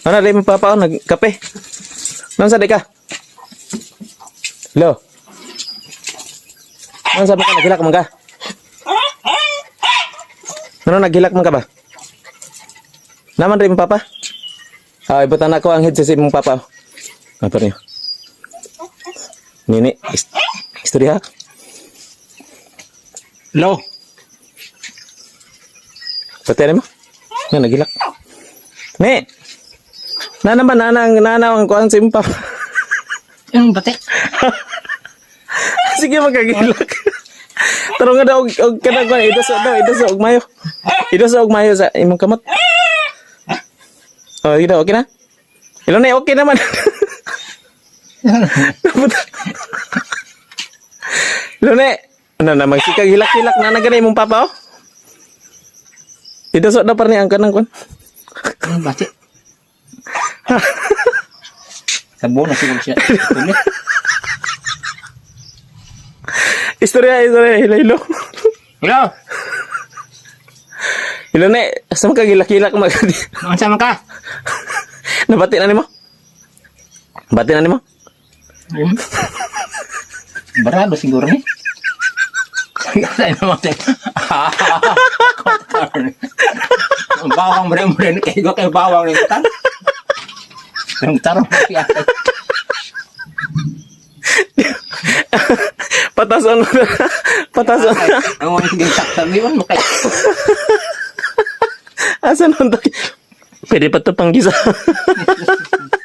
Ano, di mo papa, nagkape. Nang sa di ka? Hello? Nang sabi ka, naghilak man ka? Ano, naghilak man ka ba? Naman rin mo papa? Ibutan ako ang headset si mong papa. Apa niyo? Nini, istorya. Hello. Pati mo? Nga, nagilak. Ne! Naman, nanawang ko ang si mong papa. Yung bate. Sige, magkagilak. Taro nga daw, og kanang ko, idoso, og mayo. Idoso, og mayo sa imong kamot. Oh, ito, okay na? Ilo na, okay naman. Ilo na, ano na, magsikag hilak-hilak na naganay mong papa, oh. Idoso na pa rin ang kanang kon. Yung bate. Sabo na siguro siya. Istorya, hilo. Hello. Ilo na, asa magkagilak-hilak magadi. Ano sama ka? Nabati na ni mo? Bati na ni mo? Barado siguro ni. Kaya naman tayo. Ang bawang mure-mure ni kayo kayo bawang ni tan. Ang tarong siya. Patason. Ang mga sige saktan ni on makay. Asa nun tayo? Pwede pa ito pang gisa.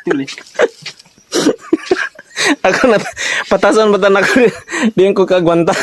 Tulis. Ako na, patason ba tayo? Diyan ko kagwanta.